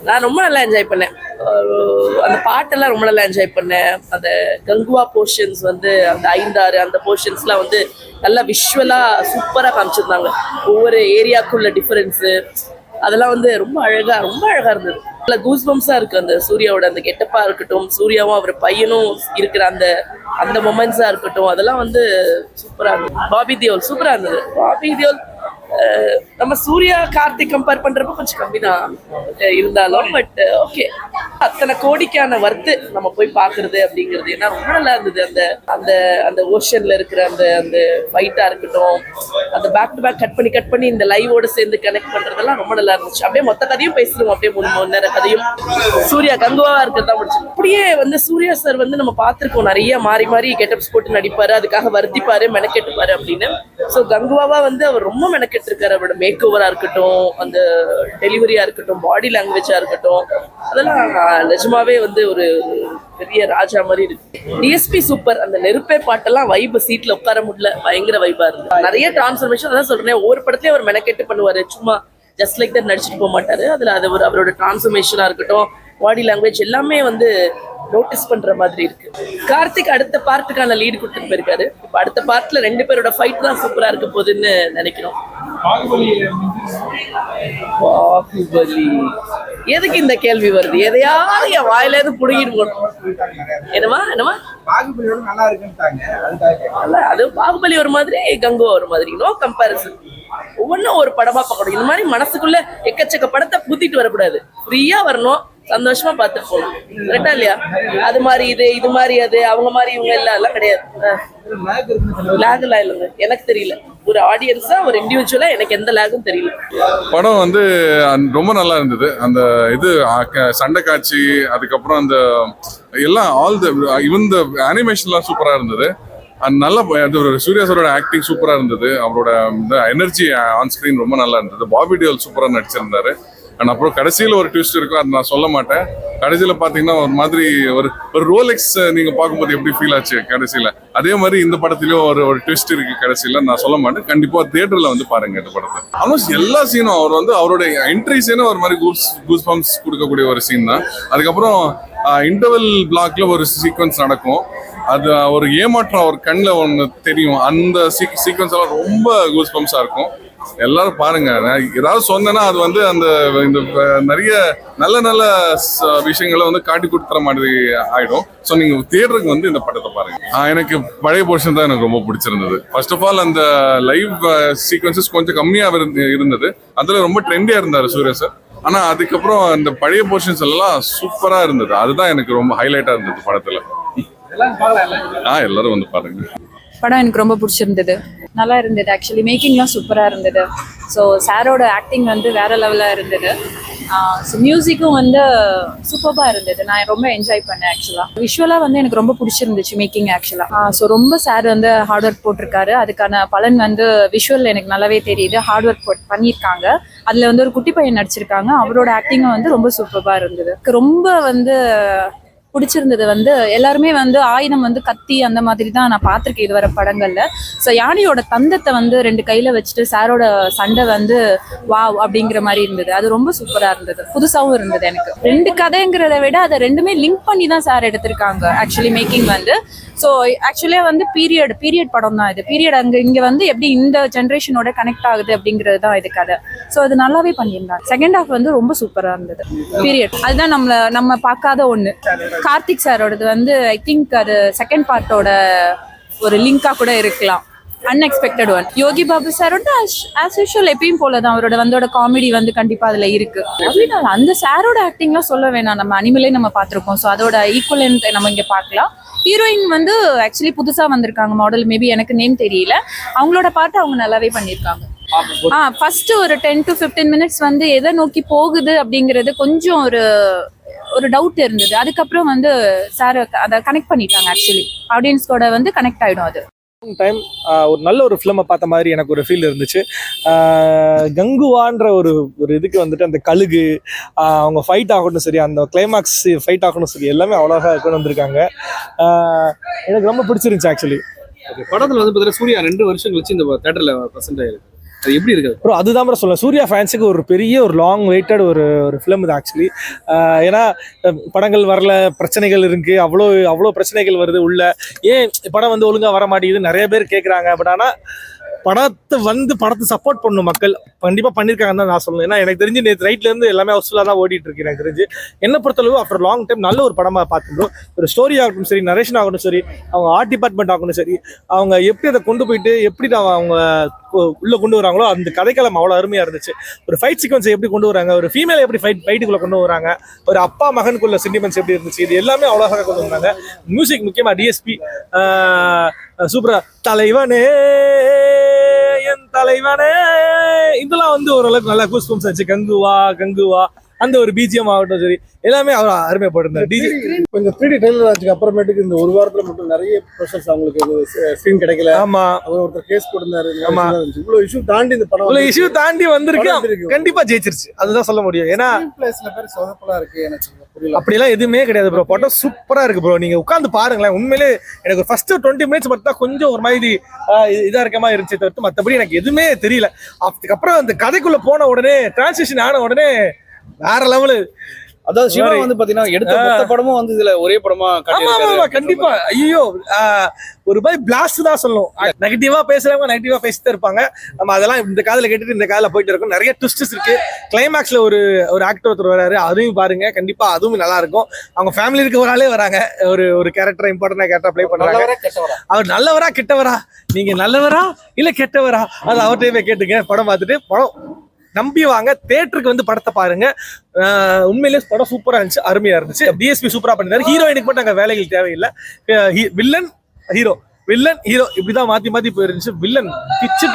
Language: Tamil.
நான் ரொம்ப நல்லா என்ஜாய் பண்ணேன். அந்த பாட்டெல்லாம் ரொம்ப நல்லா என்ஜாய் பண்ணேன். அந்த கங்குவா போர்ஷன்ஸ் வந்து அந்த 5-6 அந்த போர்ஷன்ஸ்லாம் வந்து நல்லா விஷுவலாக சூப்பராக காமிச்சிருந்தாங்க. ஒவ்வொரு ஏரியாவுக்குள்ள டிஃபரன்ஸு அதெல்லாம் வந்து ரொம்ப அழகாக இருந்தது. நல்லா கூஸ்பம்ஸாக இருக்குது. அந்த சூர்யாவோட அந்த கெட்டப்பாக இருக்கட்டும், சூர்யாவும் அவர் பையனும் இருக்கிற அந்த அந்த மொமெண்ட்ஸாக இருக்கட்டும், அதெல்லாம் வந்து சூப்பராக இருந்தது. பாபி தியோல் சூப்பராக இருந்தது. பாபி தியோல் நம்ம சூர்யா கார்த்திக் கம்பேர் பண்றப்ப கொஞ்சம் கம்மி தான் இருந்தாலும், பட் ஓகே, அத்தனை கோடிக்கான வர்த்து நம்ம போய் பாக்குறது அப்படிங்கிறது ஏன்னா ரொம்ப நல்லா இருந்தது. அந்த அந்த அந்த ஓஷன்ல இருக்கிற அந்த அந்த ஃபைட்டா இருக்கட்டும், அந்த பேக் டு பேக் கட் பண்ணி இந்த லைவோட சேர்ந்து கனெக்ட் பண்றதெல்லாம் ரொம்ப நல்லா இருந்துச்சு. அப்படியே மொத்த கதையும் பேசணும், அப்படியே 3 மணி நேர கதையும் சூர்யா கங்குவாவா இருக்கிறதா முடிச்சு. அப்படியே வந்து சூர்யா சார் வந்து நம்ம பார்த்துருக்கோம், நிறைய மாறி மாறி கெட்டப்ஸ் போட்டு நடிப்பாரு, அதுக்காக வருத்திப்பாரு, மெனக்கெட்டுப்பாரு அப்படின்னு. ஸோ கங்குவாவா வந்து அவர் ரொம்ப மெனக்கெட்டு இருக்காரு. அவரோட மேக் ஓவரா இருக்கட்டும், அந்த டெலிவரியா இருக்கட்டும், பாடி லாங்குவேஜா இருக்கட்டும், அதெல்லாம் நிஜமாவே வந்து ஒரு பெரிய ராஜா மாதிரி இருக்கு. DSP super. அந்த நெருப்பே பாட்டெல்லாம் வைப், சீட்ல உட்கார முடியல, பயங்கர வைப்பா இருக்கு. நிறைய டிரான்ஸ்ஃபர்மேஷன். அதான் சொல்றேன், ஒவ்வொரு படத்துலயும் அவர் மெனக்கெட்டு பண்ணுவாரு, சும்மா ஜஸ்ட் லைக் தட் நடிச்சுட்டு போக மாட்டாரு. அதுல அது அவரோட டிரான்ஸ்ஃபர்மேஷனா இருக்கட்டும், பாடி லாங்குவேஜ் எல்லாமே வந்து நோட்டீஸ் பண்ற மாதிரி இருக்கு. கார்த்திக் அடுத்த பார்ட்டுக்கான லீடு கொடுத்துட்டு போயிருக்காரு. இப்ப அடுத்த பார்ட்ல 2 பேரோட ஃபைட் தான் சூப்பரா இருக்க போகுதுன்னு நினைக்கிறோம். பாகுபலி எதுக்கு இந்த கேள்வி வருது? எதையாவது என் வாயில இருந்து புடுங்கிட்டு போகணும். என்னமா பாகுபலியோட நல்லா இருக்குன்னு அது பாகுபலி ஒரு மாதிரி, கங்குவா ஒரு மாதிரி, நோ கம்பேரிசன். ஒவ்வொன்றும் ஒரு படமா பார்க்கணும். இந்த மாதிரி மனசுக்குள்ள எக்கச்சக்க படத்தை புத்திட்டு வரக்கூடாது. ஃப்ரீயா வரணும், சந்தோஷமா பார்த்துட்டு போகணும். கரெக்டா இல்லையா? அது மாதிரி இது மாதிரி அது, அவங்க மாதிரி இவங்க எல்லாம் கிடையாது. லேக்லாம் இல்லைங்க, எனக்கு தெரியல. ஒரு ஆடியன்ஸா, ஒரு இண்டிவிஜுவலா எனக்கு எந்த லேகும் தெரியல. படம் வந்து ரொம்ப நல்லா இருந்தது. அந்த இது சண்டை காட்சி, அதுக்கப்புறம் அந்த எல்லாம் ஈவன் த அனிமேஷன்லாம் சூப்பரா இருந்தது. நல்ல சூர்யா சாரோட ஆக்டிங் சூப்பரா இருந்தது. அவரோட எனர்ஜி ஆன் ஸ்கிரீன் ரொம்ப நல்லா இருந்தது. பாபி டியோல் சூப்பரா நடிச்சிருந்தாரு. அண்ட் அப்புறம் கடைசியில் ஒரு ட்விஸ்ட் இருக்கும், அது நான் சொல்ல மாட்டேன். கடைசியில் பார்த்தீங்கன்னா ஒரு மாதிரி ஒரு ரோலெக்ஸ் நீங்கள் பார்க்கும்போது எப்படி ஃபீல் ஆச்சு கடைசியில், அதே மாதிரி இந்த படத்துலையும் ஒரு ட்விஸ்ட் இருக்கு கடைசியில். நான் சொல்ல மாட்டேன், கண்டிப்பாக தியேட்டரில் வந்து பாருங்க இந்த படத்தை. ஆல்மோஸ்ட் எல்லா சீனும் அவர் வந்து அவருடைய என்ட்ரி சீனும் ஒரு மாதிரி கூஸ் பம்ப்ஸ் கொடுக்கக்கூடிய ஒரு சீன் தான். அதுக்கப்புறம் இன்டர்வல் பிளாக்ல ஒரு சீக்வன்ஸ் நடக்கும், அது ஒரு ஏமாற்றம் அவர் கண்ணில் ஒன்று தெரியும். அந்த சீக்வன்ஸ் எல்லாம் ரொம்ப கூஸ் பம்ப்ஸாக இருக்கும். எல்லாரும் பாருங்க. ஏதாவது சொன்னேன்னா அது வந்து அந்த இந்த நிறைய நல்ல நல்ல விஷயங்களை வந்து காட்டி கொடுத்துற மாதிரி ஆயிடும். ஸோ நீங்க தியேட்டருக்கு வந்து இந்த படத்தை பாருங்க. எனக்கு பழைய போர்ஷன் தான் எனக்கு ரொம்ப பிடிச்சிருந்தது. ஃபர்ஸ்ட் ஆஃப் ஆல் அந்த லைவ் சீக்வன்சஸ் கொஞ்சம் கம்மியாக இருந்தது. அதுல ரொம்ப ட்ரெண்டியா இருந்தாரு சூர்யா சார். ஆனா அதுக்கப்புறம் இந்த பழைய போர்ஷன்ஸ் எல்லாம் சூப்பரா இருந்தது. அதுதான் எனக்கு ரொம்ப ஹைலைட்டா இருந்தது படத்துல. எல்லாரும் வந்து பாருங்க. படம் எனக்கு ரொம்ப பிடிச்சிருந்தது, நல்லா இருந்தது. ஆக்சுவலி மேக்கிங்லாம் சூப்பராக இருந்தது. ஸோ சாரோட ஆக்டிங் வந்து வேற லெவலாக இருந்தது. ஸோ மியூசிக்கும் வந்து சூப்பராக இருந்தது. நான் ரொம்ப என்ஜாய் பண்ணேன். ஆக்சுவலாக விஷுவலாக வந்து எனக்கு ரொம்ப பிடிச்சிருந்துச்சு மேக்கிங் ஆக்சுவலாக. ஸோ ரொம்ப சார் வந்து ஹார்ட் ஒர்க் போட்டிருக்காரு. அதுக்கான பலன் வந்து விஷுவல் எனக்கு நல்லாவே தெரியுது. ஹார்ட் ஒர்க் பண்ணியிருக்காங்க. அதில் வந்து ஒரு குட்டி பையன் நடிச்சிருக்காங்க. அவரோட ஆக்டிங்கும் வந்து ரொம்ப சூப்பராக இருந்தது. ரொம்ப வந்து பிடிச்சிருந்தது வந்து எல்லாருமே வந்து ஆயுதம் வந்து கத்தி அந்த மாதிரி தான் நான் பார்த்துருக்கேன் இதுவரை படங்கள்ல. ஸோ யானையோட தந்தத்தை வந்து 2 கையில வச்சுட்டு சாரோட சண்டை வந்து வாவ் அப்படிங்கிற மாதிரி இருந்தது. அது ரொம்ப சூப்பரா இருந்தது, புதுசாகவும் இருந்தது. எனக்கு 2 கதைங்கிறத விட அதை 2மே லிங்க் பண்ணி தான் சார் எடுத்திருக்காங்க ஆக்சுவலி மேக்கிங் வந்து. ஸோ ஆக்சுவலியா வந்து பீரியட் படம் தான் இது. பீரியட் இங்க வந்து எப்படி இந்த ஜென்ரேஷனோட கனெக்ட் ஆகுது அப்படிங்கிறது தான் இது கதை. ஸோ அது நல்லாவே பண்ணியிருந்தாங்க. செகண்ட் ஹாஃப் வந்து ரொம்ப சூப்பரா இருந்தது. பீரியட் அதுதான் நம்ம பார்க்காத ஒண்ணு. கார்த்திக் சாரோடது வந்து ஐ திங்க் அது செகண்ட் பார்ட்டோட ஒரு லிங்கா கூட இருக்கலாம். Unexpected one. யோகி பாபு சாரோட ஆஸ் யூஷுவல் எப்பயும் போலதான் அவரோட காமெடி வந்து கண்டிப்பா அதுல இருக்கு. அப்படின்னா அந்த சாரோட ஆக்டிங்லாம் சொல்ல வேணாம், நம்ம அனிமலே நம்ம பார்த்திருக்கோம். ஸோ அதோட ஈக்குவலன்ட் நம்ம இங்க பார்க்கலாம். ஹீரோயின் வந்து ஆக்சுவலி புதுசா வந்திருக்காங்க மாடல், மேபி எனக்கு நேம் தெரியல. அவங்களோட பார்ட் அவங்க நல்லாவே பண்ணியிருக்காங்க. ஃபர்ஸ்ட் ஒரு 10 to 15 மினிட்ஸ் வந்து எதை நோக்கி போகுது அப்படிங்கிறது கொஞ்சம் ஒரு டவுட் இருந்தது. அதுக்கப்புறம் வந்து சார் அதை கனெக்ட் பண்ணிட்டாங்க. ஆக்சுவலி ஆடியன்ஸ்கோட வந்து கனெக்ட் ஆயிடும். அது டைம் ஒரு நல்ல ஒரு ஃபிலிமை பார்த்த மாதிரி எனக்கு ஒரு ஃபீல் இருந்துச்சு. கங்குவான்ற ஒரு இதுக்கு வந்துட்டு அந்த கழுகு அவங்க ஃபைட் ஆகணும் சரி, அந்த கிளைமாக்ஸ் ஃபைட் ஆகணும் சரி, எல்லாமே அவ்வளோவா கொண்டு வந்திருக்காங்க. எனக்கு ரொம்ப பிடிச்சிருந்துச்சு ஆக்சுவலி. படத்தில் வந்து பார்த்தீங்கன்னா சூர்யா 2 வருஷம் கழிச்சு இந்த தேட்டரில் ப்ரெசென்ட் ஆயிருக்கு. அது எப்படி இருக்குது? ப்ரோ அதுதான் ப்ரோ சொல்லுவேன், சூர்யா ஃபேன்ஸுக்கு ஒரு பெரிய ஒரு லாங் வெயிட்டட் ஒரு ஃபிலிம் இது ஆக்சுவலி. ஏன்னா படங்கள் வரல, பிரச்சனைகள் இருக்கு, அவ்வளோ பிரச்சனைகள் வருது உள்ள. ஏன் படம் வந்து ஒழுங்கா வர மாட்டேங்குது நிறைய பேர் கேட்குறாங்க. பட் ஆனால் படத்தை சப்போர்ட் பண்ணணும் மக்கள், கண்டிப்பாக பண்ணியிருக்காங்கன்னு தான் நான் சொல்லணும். ஏன்னா எனக்கு தெரிஞ்சு நேற்று நைட்லேருந்து எல்லாமே ஹவுஸ்ஃபுல்லாக தான் ஓடிட்டு இருக்கு. எனக்கு தெரிஞ்சு என்ன பொறுத்தளவு ஆஃப்டர் லாங் டைம் நல்ல ஒரு படமாக பார்த்துருந்தோம். ஒரு ஸ்டோரி ஆகட்டும் சரி, நரேஷன் ஆகட்டும் சரி, அவங்க ஆர்ட் டிபார்ட்மெண்ட் ஆகட்டும் சரி, அவங்க எப்படி அதை கொண்டு போயிட்டு எப்படி அவங்க உள்ள கொண்டு வராங்களோ அந்த கதைக்களம் அவ்வளோ அருமையாக இருந்துச்சு. ஒரு ஃபைட் சீக்வன்ஸை எப்படி கொண்டு வராங்க, ஒரு ஃபீமேலை எப்படி ஃபைட்டுக்குள்ளே கொண்டு வராங்க, ஒரு அப்பா மகனுக்குள்ள சென்டிமெண்ட்ஸ் எப்படி இருந்துச்சு, இது எல்லாமே அவ்வளோதாக கொண்டு வந்தாங்க. மியூசிக் முக்கியமாக டிஎஸ்பி சூப்பரா, தலைவனே என் தலைவனே, இதெல்லாம் வந்து ஓரளவுக்கு நல்லா கூஸ் பம்ப்ஸ் ஆச்சு. கங்குவா அந்த ஒரு பிஜிஎம் ஆகட்டும் சரி, எல்லாமே அவர் அருமைப்பட்டிருந்தார். டிஜே இந்த 3D ட்ரெயிலர் ஆச்சுக்கு அப்புறமேட்டுக்கு இந்த ஒரு வாரத்துல மட்டும் நிறைய ப்ரெஷர்ஸ் அவங்களுக்கு ஸ்க்ரீன் கிடைக்கல. ஆமா, ஒருத்தர் கேஸ் போட்டிருந்தாரு. ஆமா, இவ்வளவு இஷ்யூ தாண்டி இந்த படம் இஷ்யூ தாண்டி வந்திருக்கு, கண்டிப்பா ஜெயிச்சிருச்சு, அதுதான் சொல்ல முடியும். ஏன்னா சில பேர் சொதப்பலா இருக்கு, எனக்கு புரியல. அப்படிலாம் எதுவுமே கிடையாது ப்ரோ, படம் சூப்பரா இருக்கு ப்ரோ. நீங்க உட்காந்து பாருங்களேன், உண்மையிலே எனக்கு ஃபர்ஸ்ட் 20 மினிட்ஸ் மட்டும் தான் கொஞ்சம் ஒரு மாதிரி இதா இருக்க மாதிரி இருந்துச்சு தவிர்த்து மற்றபடி எனக்கு எதுவுமே தெரியல. அதுக்கப்புறம் அந்த கதைக்குள்ள போன உடனே டிரான்ஸ்லேஷன் ஆன உடனே வேற லெவலு. அதாவது சிவா வந்து பாத்தீங்கன்னா எடுத்த மொத்த படமும் வந்து இதுல ஒரே படமா கண்டிப்பா. ஐயோ ஒரு மாதிரி பிளாஸ்ட் தான் சொல்லணும். நெகட்டிவா பேசுறவங்க நெகட்டிவா பேசிட்டு இருப்பாங்க. நம்ம அதெல்லாம் இந்த காதல கேட்டுட்டு இந்த காதல போயிட்டு இருக்கோம். நிறைய ட்விஸ்ட்ஸ் இருக்கு. கிளைமேக்ஸ்ல ஒரு ஆக்டர் ஒருத்தர் வராரு, அதையும் பாருங்க, கண்டிப்பா அதுவும் நல்லா இருக்கும். அவங்க ஃபேமிலி இருக்க ஒரு ஆளே வராங்க, ஒரு கேரக்டர் இம்பார்ட்டன்டா கேரக்டர் ப்ளே பண்றாங்க. அவர் நல்லவரா கெட்டவரா, நீங்க நல்லவரா இல்ல கெட்டவரா, அது அவர்கிட்டயே கேட்டுங்க. படம் பார்த்துட்டு படம் நம்பி வாங்க, தேட்டருக்கு வந்து படத்தை பாருங்க. உண்மையிலேயே படம் சூப்பரா இருந்துச்சு, அருமையா இருந்துச்சு. டிஎஸ்பி சூப்பரா பண்ணிருந்தாரு. ஹீரோயினுக்கு மட்டும் அங்க வேலைகள் தேவையில்லை. வில்லன் ஹீரோ இப்படிதான் மாத்தி போயிருந்துச்சு. வில்லன் பிச்சுட்ட